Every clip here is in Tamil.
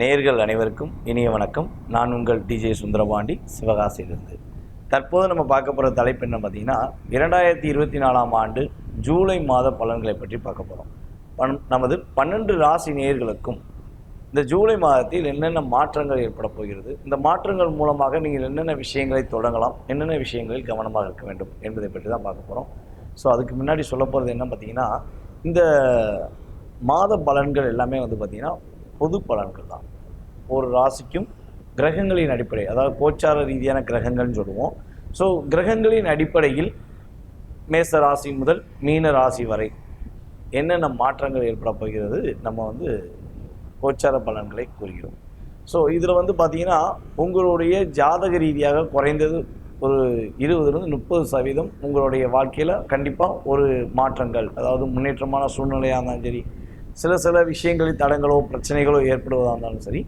நேயர்கள் அனைவருக்கும் இனிய வணக்கம். நான் உங்கள் டிஜே சுந்தரபாண்டி, சிவகாசியிலிருந்து. தற்போது நம்ம பார்க்க போகிற தலைப்பு என்ன பார்த்தீங்கன்னா, 2024ஆம் ஆண்டு ஜூலை மாத பலன்களை பற்றி பார்க்க போகிறோம். நமது 12 ராசி நேயர்களுக்கும் இந்த ஜூலை மாதத்தில் என்னென்ன மாற்றங்கள் ஏற்பட போகிறது, இந்த மாற்றங்கள் மூலமாக நீங்கள் என்னென்ன விஷயங்களை தொடங்கலாம், என்னென்ன விஷயங்களில் கவனமாக இருக்க வேண்டும் என்பதை பற்றி தான் பார்க்க போகிறோம். ஸோ அதுக்கு முன்னாடி சொல்ல போகிறது என்ன பார்த்தீங்கன்னா, இந்த மாத பலன்கள் எல்லாமே பார்த்திங்கன்னா பொது பலன்கள் தான். ஒரு ராசிக்கும் கிரகங்களின் அடிப்படை, அதாவது கோச்சார ரீதியான கிரகங்கள்னு சொல்லுவோம். ஸோ கிரகங்களின் அடிப்படையில் மேச ராசி முதல் மீன ராசி வரை என்னென்ன மாற்றங்கள் ஏற்பட போகிறது நம்ம கோச்சார பலன்களை கூறுகிறோம். ஸோ இதில் பார்த்தீங்கன்னா உங்களுடைய ஜாதக ரீதியாக குறைந்தது ஒரு 20-30% உங்களுடைய வாழ்க்கையில் கண்டிப்பாக ஒரு மாற்றங்கள், அதாவது முன்னேற்றமான சூழ்நிலையாக இருந்தாலும் சரி, சில விஷயங்களில் தடங்களோ பிரச்சனைகளோ ஏற்படுவதாக இருந்தாலும் சரி,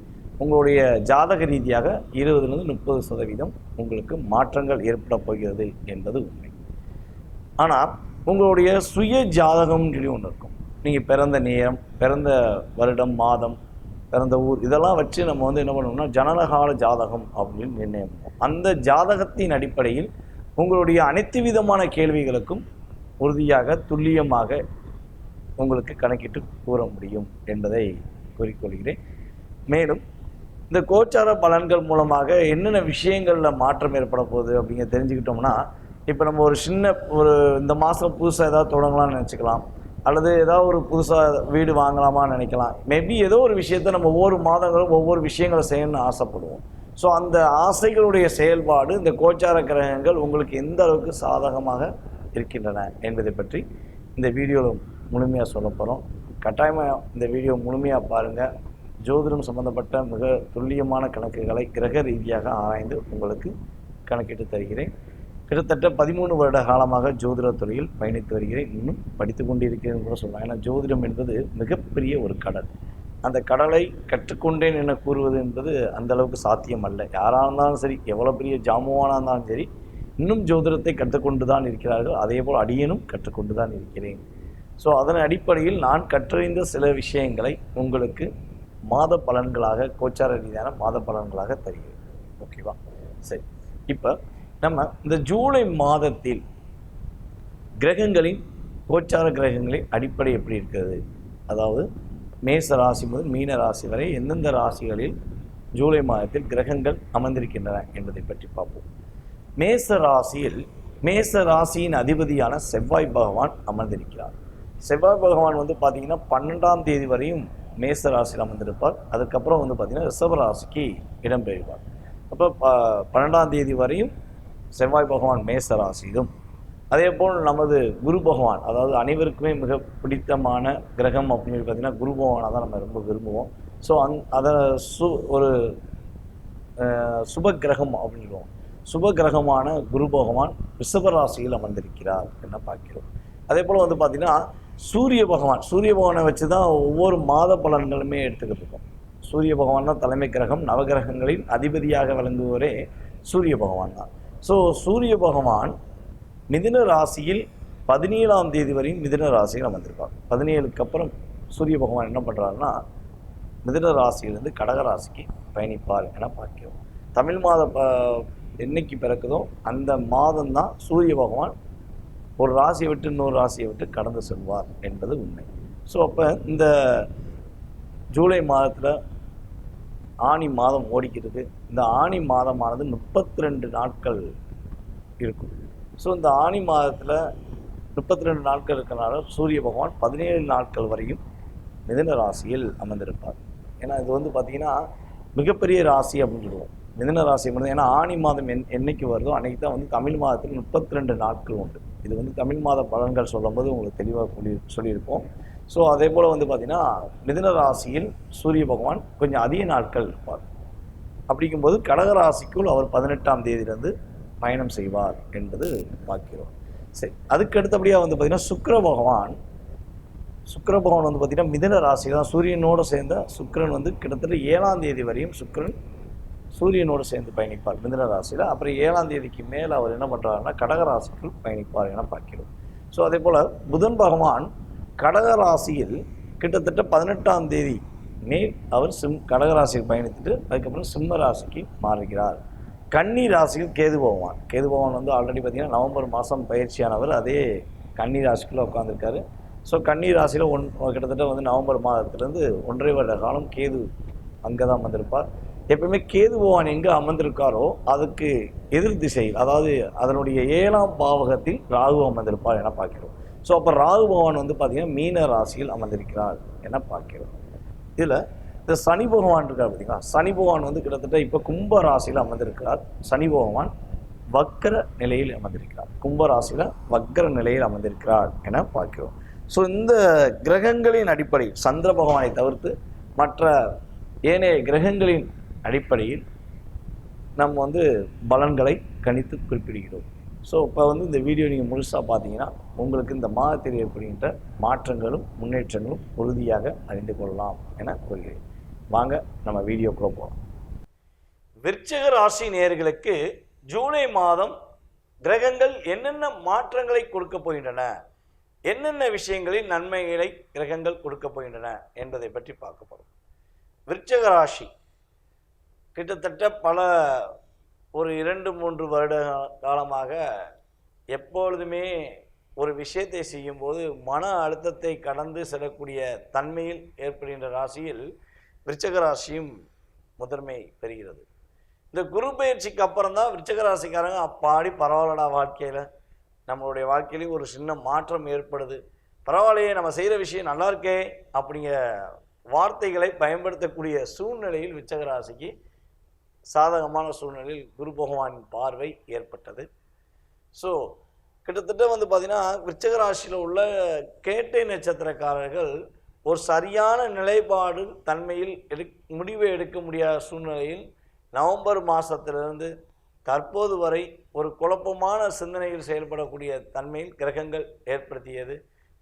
உங்களுடைய ஜாதக ரீதியாக 20-30% உங்களுக்கு மாற்றங்கள் ஏற்பட போகிறது என்பது உண்மை. ஆனால் உங்களுடைய சுய ஜாதகம்னு சொல்லி ஒன்று இருக்கும். நீங்கள் பிறந்த நேரம், பிறந்த வருடம், மாதம், பிறந்த ஊர், இதெல்லாம் வச்சு நம்ம என்ன பண்ணணும்னா ஜனனகால ஜாதகம் அப்படின்னு நிர்ணயம் பண்ணுவோம். அந்த ஜாதகத்தின் அடிப்படையில் உங்களுடைய அனைத்து விதமான கேள்விகளுக்கும் உறுதியாக துல்லியமாக உங்களுக்கு கணக்கிட்டு கூற முடியும் என்பதை கூறிக்கொள்கிறேன். மேலும் இந்த கோச்சார பலன்கள் மூலமாக என்னென்ன விஷயங்களில் மாற்றம் ஏற்பட போகுது அப்படிங்க தெரிஞ்சுக்கிட்டோம்னா, இப்போ நம்ம ஒரு இந்த மாதம் புதுசாக ஏதாவது தொடங்கலாம்னு நினச்சிக்கலாம், அல்லது ஏதாவது ஒரு புதுசாக வீடு வாங்கலாமான்னு நினைக்கலாம். மேபி ஏதோ ஒரு விஷயத்தை நம்ம ஒவ்வொரு மாதங்களும் ஒவ்வொரு விஷயங்களை செய்யணும்னு ஆசைப்படுவோம். ஸோ அந்த ஆசைகளுடைய செயல்பாடு இந்த கோச்சார கிரகங்கள் உங்களுக்கு எந்த அளவுக்கு சாதகமாக இருக்கின்றன என்பதை பற்றி இந்த வீடியோவில் முழுமையாக சொல்ல போகிறோம். கட்டாயமாக இந்த வீடியோ முழுமையாக பாருங்கள். ஜோதிடம் சம்பந்தப்பட்ட மிக துல்லியமான கணக்குகளை கிரக ரீதியாக ஆராய்ந்து உங்களுக்கு கணக்கிட்டு தருகிறேன். கிட்டத்தட்ட 13 வருட காலமாக ஜோதிட துறையில் பயணித்து வருகிறேன். இன்னும் படித்து கொண்டிருக்கிறேன் கூட சொல்லலாம். ஏன்னா ஜோதிடம் என்பது மிகப்பெரிய ஒரு கடல். அந்த கடலை கற்றுக்கொண்டேன் என கூறுவது என்பது அந்த அளவுக்கு சாத்தியம் அல்ல. யாராக இருந்தாலும் சரி, எவ்வளோ பெரிய ஜாமுவானாக இருந்தாலும் சரி, இன்னும் ஜோதிடத்தை கற்றுக்கொண்டு தான் இருக்கிறார்கள். அதே போல் அடியேனும் கற்றுக்கொண்டு தான் இருக்கிறேன். ஸோ அதன் அடிப்படையில் நான் கற்றறிந்த சில விஷயங்களை உங்களுக்கு மாத பலன்களாக, கோச்சார ரீதியான மாத பலன்களாக தருகிறேன். ஓகேவா? சரி, இப்போ நம்ம இந்த ஜூலை மாதத்தில் கிரகங்களின், கோச்சார கிரகங்களின் அடிப்படை எப்படி இருக்கிறது, அதாவது மேச ராசி முதல் மீன ராசி வரை எந்தெந்த ராசிகளில் ஜூலை மாதத்தில் கிரகங்கள் அமர்ந்திருக்கின்றன என்பதை பற்றி பார்ப்போம். மேச ராசியின் அதிபதியான செவ்வாய் பகவான் அமர்ந்திருக்கிறார். செவ்வாய் பகவான் பார்த்தீங்கன்னா 12ஆம் தேதி வரையும் மேச ராசியில் அமர்ந்திருப்பார். அதுக்கப்புறம் பார்த்தீங்கன்னா ரிஷப ராசிக்கு இடம்பெறுவார். அப்போ 12ஆம் தேதி வரையும் செவ்வாய் பகவான் மேச ராசியிலும், அதே போல் நமது குரு பகவான், அதாவது அனைவருக்குமே மிக பிடித்தமான கிரகம் அப்படின்னு பார்த்தீங்கன்னா குரு பகவானை தான் நம்ம ரொம்ப விரும்புவோம். ஸோ அதை ஒரு சுப கிரகம் அப்படின்வோம். சுப கிரகமான குரு பகவான் ரிஷப ராசியில் அமர்ந்திருக்கிறார் என்ன பார்க்கிறோம். அதே போல் பார்த்திங்கன்னா சூரிய பகவானை வச்சு தான் ஒவ்வொரு மாத பலன்களுமே எடுத்துக்கிட்டு இருக்கோம். சூரிய பகவான் தான் தலைமை கிரகம். நவகிரகங்களின் அதிபதியாக விளங்குவரே சூரிய பகவான் தான். ஸோ சூரிய பகவான் மிதுன ராசியில் 17ஆம் தேதி வரையும் மிதுன ராசியில் அமர்ந்திருப்பார். 17க்கு அப்புறம் சூரிய பகவான் என்ன பண்ணுறாருன்னா மிதுன ராசியிலிருந்து கடக ராசிக்கு பயணிப்பார் என பார்க்கிறோம். தமிழ் மாத என்னைக்கு பிறக்குதோ அந்த மாதம்தான் சூரிய பகவான் ஒரு ராசியை விட்டு இன்னொரு ராசியை விட்டு கடந்து செல்வார் என்பது உண்மை. ஸோ அப்போ இந்த ஜூலை மாதத்தில் ஆனி மாதம் ஓடிக்கிறது. இந்த ஆனி மாதமானது 32 நாட்கள் இருக்கும். ஸோ இந்த ஆனி மாதத்தில் 32 நாட்கள் இருக்கிறனால சூரிய பகவான் 17 நாட்கள் வரையும் மிதுன ராசியில் அமர்ந்திருப்பார். ஏன்னா இது பார்த்திங்கன்னா மிகப்பெரிய ராசி அப்படின்னு சொல்லுவோம். மிதுன ராசி மட்டும். ஏன்னா ஆனி மாதம் என்னைக்கு வருதோ அன்றைக்கி தான் தமிழ் மாதத்தில் 32 நாட்கள் உண்டு. இது தமிழ் மாத பலன்கள் சொல்லும்போது உங்களுக்கு தெளிவாக சொல்லியிருப்போம். ஸோ அதே போல் பார்த்திங்கன்னா மிதுன ராசியில் சூரிய பகவான் கொஞ்சம் அதிக நாட்கள் இருப்பார். அப்படிங்கும்போது கடக ராசிக்குள் அவர் 18ஆம் தேதியிலிருந்து பயணம் செய்வார் என்பது பார்க்கிறோம். சரி, அதுக்கு அடுத்தபடியாக பார்த்திங்கன்னா சுக்கிர பகவான் பார்த்திங்கன்னா மிதுன ராசி தான். சூரியனோடு சேர்ந்த சுக்கிரன் கிட்டத்தட்ட 7ஆம் தேதி வரையும் சுக்கிரன் சூரியனோடு சேர்ந்து பயணிப்பார் மிதுன ராசியில். அப்புறம் 7ஆம் தேதிக்கு மேலே அவர் என்ன பண்ணுறாருன்னா கடக ராசிக்குள் பயணிப்பார் என பார்க்கிறோம். ஸோ அதே போல் புதன் பகவான் கடக ராசியில் கிட்டத்தட்ட 18ஆம் தேதி மேல் அவர் கடகராசிக்கு பயணித்துட்டு அதுக்கப்புறம் சிம்ம ராசிக்கு மாறுகிறார். கன்னி ராசியில் கேது பகவான். கேது பகவான் வந்து ஆல்ரெடி பார்த்திங்கன்னா நவம்பர் மாதம் பயிற்சியானவர் அதே கன்னி ராசிக்குள்ளே உட்காந்துருக்காரு. ஸோ கன்னி ராசியில் கிட்டத்தட்ட வந்து நவம்பர் மாதத்துலேருந்து 1.5 வருட காலம் கேது அங்கே தான் அமர்ந்திருப்பார். எப்பவுமே கேது பகவான் எங்கே அமர்ந்திருக்காரோ அதுக்கு எதிர் திசையில், அதாவது அதனுடைய 7ஆம் பாவகத்தில் ராகு அமர்ந்திருப்பார் என பார்க்கிறோம். ஸோ அப்போ ராகு பகவான் வந்து பார்த்திங்கன்னா மீன ராசியில் அமர்ந்திருக்கிறார் என பார்க்கிறோம். இதில் இந்த சனி பகவான் இருக்கார் பார்த்தீங்களா, சனி பகவான் வந்து கிட்டத்தட்ட இப்போ கும்ப ராசியில் அமர்ந்திருக்கிறார். சனி பகவான் வக்கர நிலையில் அமர்ந்திருக்கிறார். கும்ப ராசியில் வக்கர நிலையில் அமர்ந்திருக்கிறார் என பார்க்கிறோம். ஸோ இந்த கிரகங்களின் அடிப்படையில் சந்திர பகவானை தவிர்த்து மற்ற ஏனைய கிரகங்களின் அடிப்படையில் நம்ம வந்து பலன்களை கணித்து குறிப்பிடுகிறோம். ஸோ இப்போ வந்து இந்த வீடியோ நீங்கள் முழுசாக பார்த்தீங்கன்னா உங்களுக்கு இந்த மாதத்தில் ஏற்படுகின்ற மாற்றங்களும் முன்னேற்றங்களும் உறுதியாக அறிந்து கொள்ளலாம் என கூறுகிறேன். வாங்க நம்ம வீடியோக்குள்ளே போகலாம். விருச்சிக ராசி நேயர்களுக்கு ஜூலை மாதம் கிரகங்கள் என்னென்ன மாற்றங்களை கொடுக்க போகின்றன, என்னென்ன விஷயங்களில் நன்மைகளை கிரகங்கள் கொடுக்க போகின்றன என்பதை பற்றி பார்க்க போகிறோம். விருச்சிக ராசி கிட்டத்தட்ட ஒரு 2-3 வருட காலமாக எப்பொழுதுமே ஒரு விஷயத்தை செய்யும்போது மன அழுத்தத்தை கடந்து செல்லக்கூடிய தன்மையில் ஏற்படுகின்ற ராசியில் விருச்சிக ராசியும் முதன்மை பெறுகிறது. இந்த குரு பயிற்சிக்கு அப்புறம் தான் விருச்சிக ராசிக்காரங்க அப்பாடி பரவாயில்லடா, வாழ்க்கையில் நம்மளுடைய வாழ்க்கையிலையும் ஒரு சின்ன மாற்றம் ஏற்படுது, பரவாயில்லையே நம்ம செய்கிற விஷயம் நல்லா இருக்கே அப்படிங்கிற வார்த்தைகளை பயன்படுத்தக்கூடிய சூழ்நிலையில் விருச்சிக ராசிக்கு சாதகமான சூழ்நிலையில் குரு பகவானின் பார்வை ஏற்பட்டது. ஸோ கிட்டத்தட்ட வந்து பார்த்திங்கன்னா விருச்சிக ராசியில் உள்ள கேட்டை நட்சத்திரக்காரர்கள் ஒரு சரியான நிலைப்பாடு தன்மையில் முடிவை எடுக்க முடியாத சூழ்நிலையில் நவம்பர் மாதத்திலிருந்து தற்போது வரை ஒரு குழப்பமான சிந்தனையில் செயல்படக்கூடிய தன்மையில் கிரகங்கள் ஏற்படுத்தியது.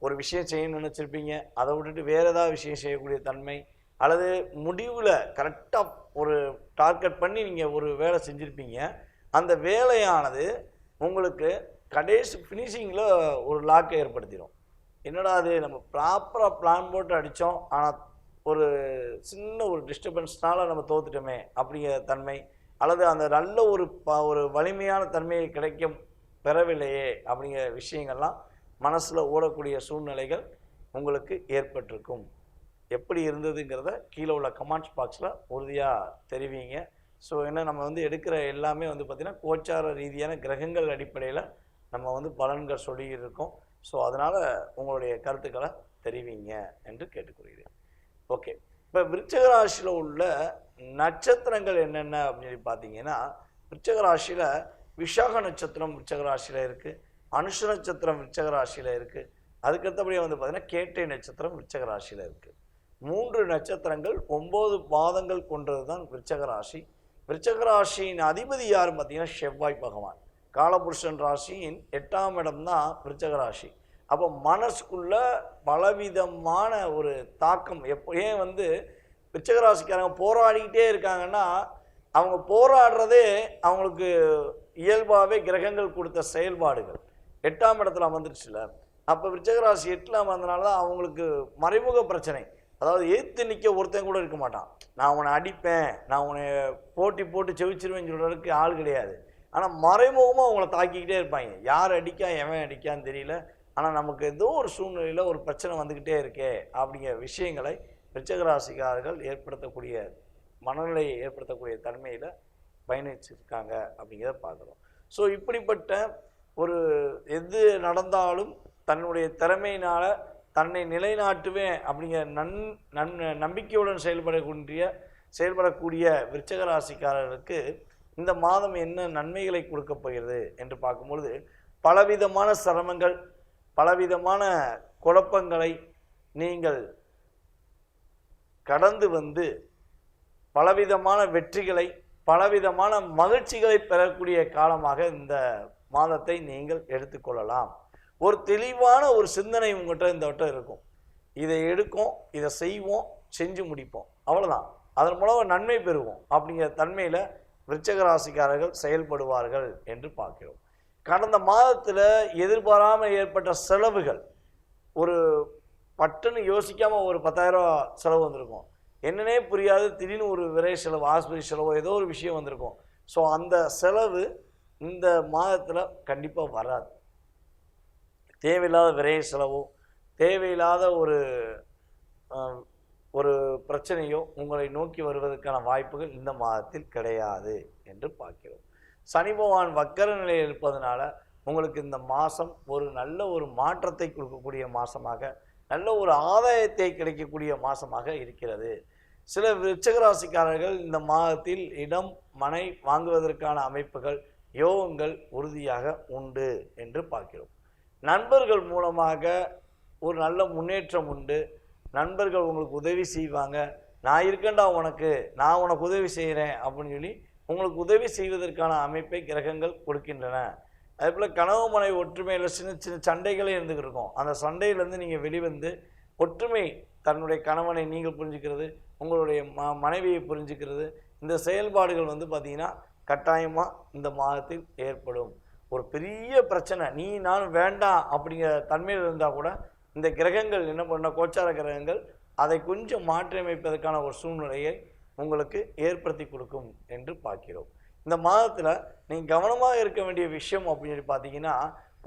ஒரு விஷயம் செய்யணும்னு நினச்சிருப்பீங்க, அதை விட்டுட்டு வேறு ஏதாவது விஷயம் செய்யக்கூடிய தன்மை, அல்லது முடிவில் கரெக்டாக ஒரு டார்கெட் பண்ணி நீங்கள் ஒரு வேலை செஞ்சுருப்பீங்க, அந்த வேலையானது உங்களுக்கு கடைசி ஃபினிஷிங்கில் ஒரு லாக்கை ஏற்படுத்திடும். என்னடா அது நம்ம ப்ராப்பராக பிளான் போட்டு அடித்தோம், ஆனால் ஒரு சின்ன ஒரு டிஸ்டர்பன்ஸ்னால் நம்ம தோத்துட்டோமே அப்படிங்கிற தன்மை, அல்லது அந்த நல்ல ஒரு வலிமையான தன்மையை பெறவில்லையே அப்படிங்கிற விஷயங்கள்லாம் மனசில் ஓடக்கூடிய சூழ்நிலைகள் உங்களுக்கு ஏற்பட்டிருக்கும். எப்படி இருந்ததுங்கிறத கீழே உள்ள கமெண்ட்ஸ் பாக்ஸில் உறுதியாக தெரிவிங்க. ஸோ என்ன நம்ம வந்து எடுக்கிற எல்லாமே வந்து பார்த்திங்கன்னா கோச்சார ரீதியான கிரகங்கள் அடிப்படையில் நம்ம வந்து பலன்கள் சொல்லியிருக்கோம். ஸோ அதனால் உங்களுடைய கருத்துக்களை தெரிவிங்க என்று கேட்டுக்கொள்கிறேன். ஓகே, இப்போ விருச்சிக ராசியில் உள்ள நட்சத்திரங்கள் என்னென்ன அப்படின்னு சொல்லி பார்த்தீங்கன்னா, விருச்சிக ராசியில் விஷாக நட்சத்திரம் விருச்சிக ராசியில் இருக்குது, அனுஷ நட்சத்திரம் விருச்சிக ராசியில் இருக்குது, அதுக்கடுத்தபடியாக வந்து பார்த்திங்கன்னா கேட்டை நட்சத்திரம் விருச்சிக ராசியில் இருக்குது. 3 நட்சத்திரங்கள் 9 பாதங்கள் கொண்டது தான் விருச்சிக ராசி. விருச்சிக ராசியின் அதிபதி யாருன்னு பார்த்தீங்கன்னா செவ்வாய் பகவான். காலபுருஷன் ராசியின் 8ஆம் இடம் தான் விருச்சிக ராசி. அப்போ மனசுக்குள்ள பலவிதமான ஒரு தாக்கம் ஏன் வந்து விருச்சிக ராசிக்காரங்க போராடிக்கிட்டே இருக்காங்கன்னா, அவங்க போராடுறதே அவங்களுக்கு இயல்பாகவே கிரகங்கள் கொடுத்த செயல்பாடுகள் 8ஆம் இடத்துல அமர்ந்துருச்சுல. அப்போ விருச்சிக ராசி 8ல் அமர்ந்தனால தான் அவங்களுக்கு மறைமுக பிரச்சனை. அதாவது எதிர்த்து நிற்க ஒருத்தன் கூட இருக்க மாட்டான். நான் உன்னை அடிப்பேன், நான் உன்னை போட்டு செவிச்சிருவேன்னு சொல்கிறதுக்கு ஆள் கிடையாது. ஆனால் மறைமுகமாக அவங்கள தாக்கிக்கிட்டே இருப்பாங்க. யார் அடிக்கா எவன் அடிக்கான்னு தெரியல, ஆனால் நமக்கு ஏதோ ஒரு சூழ்நிலையில் ஒரு பிரச்சனை வந்துக்கிட்டே இருக்கே அப்படிங்கிற விஷயங்களை விருச்சிக ராசிக்காரர்கள் ஏற்படுத்தக்கூடிய மனநிலையை ஏற்படுத்தக்கூடிய தன்மையில் பயணிச்சிருக்காங்க அப்படிங்கிறத பார்க்குறோம். ஸோ இப்படிப்பட்ட ஒரு எது நடந்தாலும் தன்னுடைய திறமையினால் தன்னை நிலைநாட்டுவேன் அப்படிங்கிற நம்பிக்கையுடன் செயல்படக்கூடிய விருச்சிக ராசிக்காரர்களுக்கு இந்த மாதம் என்ன நன்மைகளை கொடுக்க போகிறது என்று பார்க்கும்பொழுது, பலவிதமான சிரமங்கள், பலவிதமான குழப்பங்களை நீங்கள் கடந்து வந்து பலவிதமான வெற்றிகளை, பலவிதமான மகிழ்ச்சிகளை பெறக்கூடிய காலமாக இந்த மாதத்தை நீங்கள் எடுத்துக்கொள்ளலாம். ஒரு தெளிவான ஒரு சிந்தனை உங்கள்கிட்ட இந்த வட்டம் இருக்கும். இதை எடுக்கும், இதை செய்வோம், செஞ்சு முடிப்போம், அவ்வளோதான். அதன் மூலம் நன்மை பெறுவோம் அப்படிங்கிற தன்மையில் விருச்சிக ராசிக்காரர்கள் செயல்படுவார்கள் என்று பார்க்கிறோம். கடந்த மாதத்தில் எதிர்பாராமல் ஏற்பட்ட செலவுகள், ஒரு பட்டுன்னு யோசிக்காமல் ஒரு 10,000 செலவு வந்திருக்கும். என்னன்னே புரியாது திடீர்னு ஒரு விரை செலவு, ஆஸ்பத்திரி செலவோ ஏதோ ஒரு விஷயம் வந்திருக்கும். ஸோ அந்த செலவு இந்த மாதத்தில் கண்டிப்பாக வராது. தேவையில்லாத விரை செலவோ தேவையில்லாத ஒரு ஒரு பிரச்சனையோ உங்களை நோக்கி வருவதற்கான வாய்ப்புகள் இந்த மாதத்தில் கிடையாது என்று பார்க்கிறோம். சனி பகவான் வக்கர நிலையில் இருப்பதனால உங்களுக்கு இந்த மாதம் ஒரு நல்ல ஒரு மாற்றத்தை கொடுக்கக்கூடிய மாதமாக, நல்ல ஒரு ஆதாயத்தை கிடைக்கக்கூடிய மாதமாக இருக்கிறது. சில விருச்சிக ராசிக்காரர்கள் இந்த மாதத்தில் இடம் மனை வாங்குவதற்கான அமைப்புகள் யோகங்கள் உறுதியாக உண்டு என்று பார்க்கிறோம். நண்பர்கள் மூலமாக ஒரு நல்ல முன்னேற்றம் உண்டு. நண்பர்கள் உங்களுக்கு உதவி செய்வாங்க. நான் இருக்கேன்டா உனக்கு, நான் உனக்கு உதவி செய்கிறேன் அப்படின்னு சொல்லி உங்களுக்கு உதவி செய்வதற்கான அமைப்பை கிரகங்கள் கொடுக்கின்றன. அதே போல் கனவு மனைவி ஒற்றுமையில் சின்ன சின்ன சண்டைகளே இருந்துக்கிட்டு இருக்கும். அந்த சண்டையிலேருந்து நீங்கள் வெளிவந்து ஒற்றுமை, தன்னுடைய கணவனை நீங்கள் புரிஞ்சுக்கிறது, உங்களுடைய மனைவியை புரிஞ்சுக்கிறது, இந்த செயல்பாடுகள் பார்த்திங்கன்னா கட்டாயமாக இந்த மாதத்தில் ஏற்படும். ஒரு பெரிய பிரச்சனை நீ நானும் வேண்டாம் அப்படிங்கிற தன்மையில் இருந்தால் கூட இந்த கிரகங்கள் என்ன பண்ண, கோச்சார கிரகங்கள் அதை கொஞ்சம் மாற்றியமைப்பதற்கான ஒரு சூழ்நிலையை உங்களுக்கு ஏற்படுத்தி கொடுக்கும் என்று பார்க்கிறோம். இந்த மாதத்தில் நீங்கள் கவனமாக இருக்க வேண்டிய விஷயம் அப்படின்னு சொல்லி பார்த்தீங்கன்னா,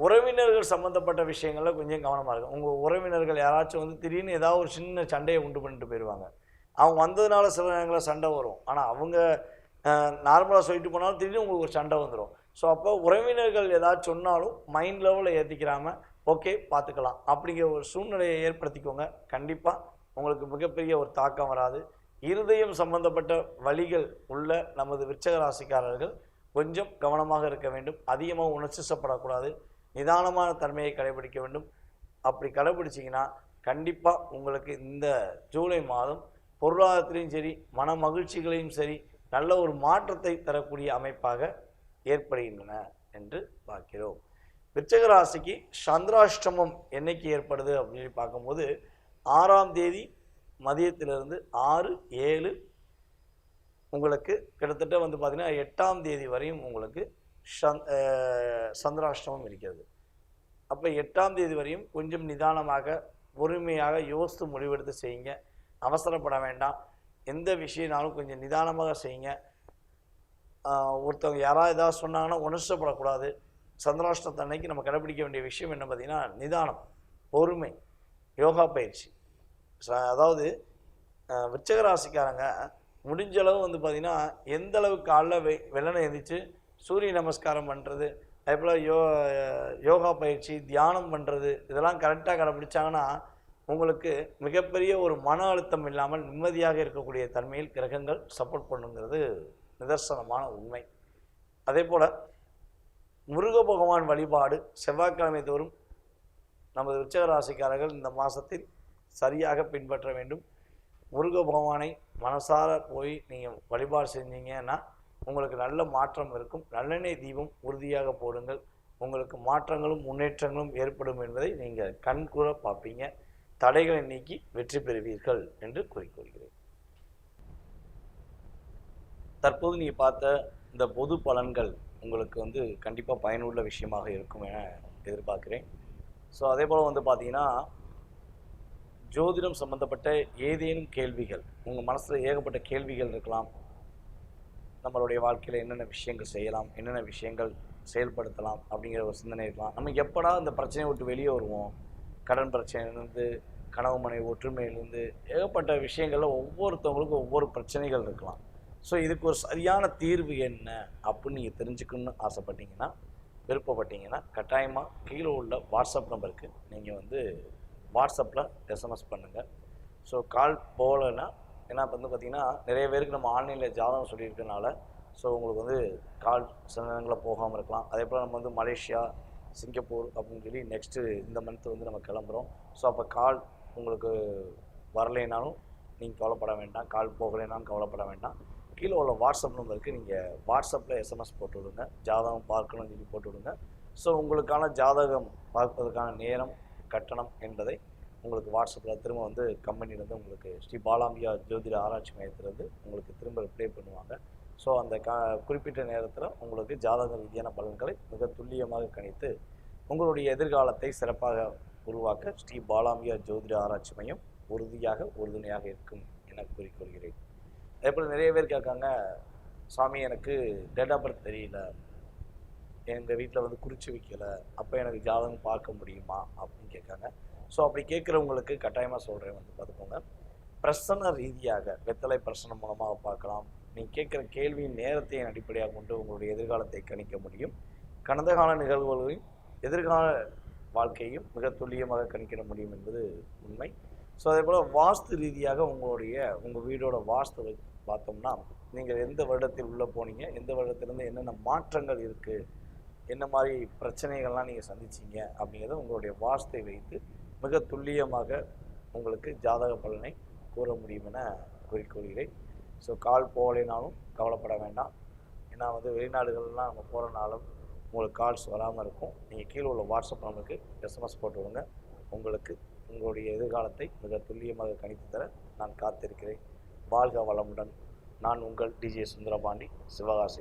உறவினர்கள் சம்மந்தப்பட்ட விஷயங்களில் கொஞ்சம் கவனமாக இருக்கும். உங்கள் உறவினர்கள் யாராச்சும் திடீர்னு ஏதாவது ஒரு சின்ன சண்டையை உண்டு பண்ணிட்டு போயிடுவாங்க. அவங்க வந்ததுனால சில நேரங்களில் சண்டை வரும். ஆனால் அவங்க நார்மலாக சொல்லிட்டு போனாலும் திடீர்னு உங்களுக்கு ஒரு சண்டை வந்துடும். ஸோ அப்போ உறவினர்கள் ஏதாச்சும் சொன்னாலும் மைண்ட் லெவலில் ஏற்றிக்கிறாமல் ஓகே பார்த்துக்கலாம் அப்படிங்கிற ஒரு சூழ்நிலையை ஏற்படுத்திக்கோங்க. கண்டிப்பாக உங்களுக்கு மிகப்பெரிய ஒரு தாக்கம் வராது. இருதயம் சம்பந்தப்பட்ட வழிகள் உள்ள நமது விருச்சிக ராசிக்காரர்கள் கொஞ்சம் கவனமாக இருக்க வேண்டும். அதிகமாக உணர்ச்சிசப்படக்கூடாது. நிதானமான தன்மையை கடைபிடிக்க வேண்டும். அப்படி கடைபிடிச்சிங்கன்னா கண்டிப்பாக உங்களுக்கு இந்த ஜூலை மாதம் பொருளாதாரத்திலையும் சரி, மன மகிழ்ச்சிகளையும் சரி, நல்ல ஒரு மாற்றத்தை தரக்கூடிய அமைப்பாக ஏற்படுகின்றன என்று பார்க்கிறோம். விருச்சிக ராசிக்கு சந்திராஷ்டமம் என்னைக்கு ஏற்படுது அப்படின்னு பார்க்கும்போது 6ஆம் தேதி மதியத்திலிருந்து 6-7 உங்களுக்கு கிட்டத்தட்ட பார்த்தீங்கன்னா 8ஆம் தேதி வரையும் உங்களுக்கு சந்திராஷ்டமம் இருக்கிறது. அப்போ 8ஆம் தேதி வரையும் கொஞ்சம் நிதானமாக பொறுமையாக யோசித்து முடிவெடுத்து செய்யுங்க. அவசரப்பட வேண்டாம். எந்த விஷயம்னாலும் கொஞ்சம் நிதானமாக செய்யுங்க. ஒருத்தவங்க யாராவது ஏதாவது சொன்னாங்கன்னா உணர்ச்சப்படக்கூடாது. சந்திராஷ்டமத்து அன்னைக்கு நம்ம கடைபிடிக்க வேண்டிய விஷயம் என்ன பார்த்தீங்கன்னா, நிதானம், பொறுமை, யோகா பயிற்சி. அதாவது விருச்சிக ராசிக்காரங்க முடிஞ்ச அளவு பார்த்திங்கன்னா எந்த அளவுக்கு காலைல வெள்ளனை எழுந்திரிச்சு சூரிய நமஸ்காரம் பண்ணுறது, அதே போல் யோகா பயிற்சி, தியானம் பண்ணுறது, இதெல்லாம் கரெக்டாக கடைப்பிடிச்சாங்கன்னா உங்களுக்கு மிகப்பெரிய ஒரு மன அழுத்தம் இல்லாமல் நிம்மதியாக இருக்கக்கூடிய தன்மையில் கிரகங்கள் சப்போர்ட் பண்ணுங்கிறது நிதர்சனமான உண்மை. அதே போல் முருக பகவான் வழிபாடு செவ்வாய்க்கிழமை தோறும் நமது விருச்சிக ராசிக்காரர்கள் இந்த மாதத்தில் சரியாக பின்பற்ற வேண்டும். முருக பகவானை மனசார போய் நீங்கள் வழிபாடு செஞ்சீங்கன்னா உங்களுக்கு நல்ல மாற்றம் இருக்கும். நல்லெண்ணெய் தீபம் உறுதியாக போடுங்கள். உங்களுக்கு மாற்றங்களும் முன்னேற்றங்களும் ஏற்படும் என்பதை நீங்கள் கண்கூட பார்ப்பீங்க. தடைகளை நீக்கி வெற்றி பெறுவீர்கள் என்று கூறிக்கொள்கிறேன். தற்போது நீங்கள் பார்த்த இந்த பொது பலன்கள் உங்களுக்கு கண்டிப்பாக பயனுள்ள விஷயமாக இருக்கும் என எதிர்பார்க்கிறேன். ஸோ அதே போல் பார்த்தீங்கன்னா ஜோதிடம் சம்பந்தப்பட்ட ஏதேனும் கேள்விகள், உங்கள் மனசில் ஏகப்பட்ட கேள்விகள் இருக்கலாம். நம்மளுடைய வாழ்க்கையில் என்னென்ன விஷயங்கள் செய்யலாம், என்னென்ன விஷயங்கள் செயல்படுத்தலாம் அப்படிங்கிற ஒரு சிந்தனை இருக்கலாம். நம்ம எப்படா இந்த பிரச்சனையை விட்டு வெளியே வருவோம், கடன் பிரச்சனையிலேருந்து, கனவு மனைவி ஒற்றுமையிலேருந்து, ஏகப்பட்ட விஷயங்களில் ஒவ்வொருத்தவங்களுக்கும் ஒவ்வொரு பிரச்சனைகள் இருக்கலாம். ஸோ இதுக்கு ஒரு சரியான தீர்வு என்ன அப்படின்னு நீங்கள் தெரிஞ்சுக்கணுன்னு ஆசைப்பட்டீங்கன்னா, விருப்பப்பட்டீங்கன்னா கட்டாயமாக கீழே உள்ள வாட்ஸ்அப் நம்பருக்கு நீங்கள் வாட்ஸ்அப்பில் எஸ்எம்எஸ் பண்ணுங்கள். ஸோ கால் போகலைன்னா, ஏன்னா பார்த்திங்கன்னா நிறைய பேருக்கு நம்ம ஆன்லைனில் ஜாதகம் சொல்லியிருக்கனால ஸோ உங்களுக்கு கால் சில நேரங்களில் போகாமல் இருக்கலாம். அதே போல் நம்ம மலேசியா, சிங்கப்பூர் அப்படின்னு சொல்லி நெக்ஸ்ட்டு இந்த மந்த்து நம்ம கிளம்புறோம். ஸோ அப்போ கால் உங்களுக்கு வரலைனாலும் நீங்கள் கவலைப்பட வேண்டாம், கால் போகலைனாலும் கவலைப்பட வேண்டாம். கீழே உள்ள வாட்ஸ்அப் நம்பருக்கு நீங்கள் வாட்ஸ்அப்பில் எஸ்எம்எஸ் போட்டு விடுங்க. ஜாதகம் பார்க்கணும்னு சொல்லி போட்டு விடுங்க. ஸோ உங்களுக்கான ஜாதகம் பார்ப்பதற்கான நேரம், கட்டணம் என்பதை உங்களுக்கு வாட்ஸ்அப்பில் திரும்ப கம்பெனிலேருந்து உங்களுக்கு ஸ்ரீ பாலாம்பிகா ஜோதிட ஆராய்ச்சி மையத்திலேருந்து உங்களுக்கு திரும்ப ரிப்ளை பண்ணுவாங்க. ஸோ அந்த குறிப்பிட்ட நேரத்தில் உங்களுக்கு ஜாதக ரீதியான பலன்களை மிக துல்லியமாக கணித்து உங்களுடைய எதிர்காலத்தை சிறப்பாக உருவாக்க ஸ்ரீ பாலாம்பிகா ஜோதிட ஆராய்ச்சி மையம் உறுதியாக உறுதுணையாக இருக்கும் என கூறிக்கொள்கிறேன். அதேபோல் நிறைய பேர் கேட்காங்க, சாமி எனக்கு டேட் ஆஃப் பர்த் தெரியல, எங்கள் வீட்டில் வந்து குறித்து வைக்கலை, அப்போ எனக்கு ஜாதகம் பார்க்க முடியுமா அப்படின்னு கேட்காங்க. ஸோ அப்படி கேட்குறவங்களுக்கு கட்டாயமாக சொல்கிறேன், வந்து பார்த்துக்கோங்க. பிரசன ரீதியாக வெத்தலை பிரசனம் மூலமாக பார்க்கலாம். நீங்கள் கேட்குற கேள்வியின் நேரத்தையும் அடிப்படையாக கொண்டு உங்களுடைய எதிர்காலத்தை கணிக்க முடியும். கடந்த கால நிகழ்வுகளையும் எதிர்கால வாழ்க்கையும் மிக துல்லியமாக கணிக்கிட முடியும் என்பது உண்மை. ஸோ அதே போல் வாஸ்து ரீதியாக உங்கள் வீடோட வாஸ்துவை பார்த்தோம்னா, நீங்கள் எந்த வருடத்தில் உள்ளே போனீங்க, எந்த வருடத்திலேருந்து என்னென்ன மாற்றங்கள் இருக்குது, என்ன மாதிரி பிரச்சனைகள்லாம் நீங்கள் சந்திச்சிங்க அப்படிங்கிறத உங்களுடைய வாஸ்தை வைத்து மிக துல்லியமாக உங்களுக்கு ஜாதக பலனை கூற முடியும் என கூறிக்கொள்கிறேன். ஸோ கால் போகலைனாலும் கவலைப்பட வேண்டாம். ஏன்னா வந்து வெளிநாடுகள்லாம் நம்ம போகிறனாலும் உங்களுக்கு கால்ஸ் வராமல் இருக்கும். நீங்கள் கீழே உள்ள வாட்ஸ்அப் நம்பருக்கு எஸ்எம்எஸ் போட்டு விடுங்க. உங்களுக்கு உங்களுடைய எதிர்காலத்தை மிக துல்லியமாக கணித்து தர நான் காத்திருக்கிறேன். வாழ்க வளமுடன். நான் உங்கள் டிஜே சுந்தரபாண்டி, சிவகாசி.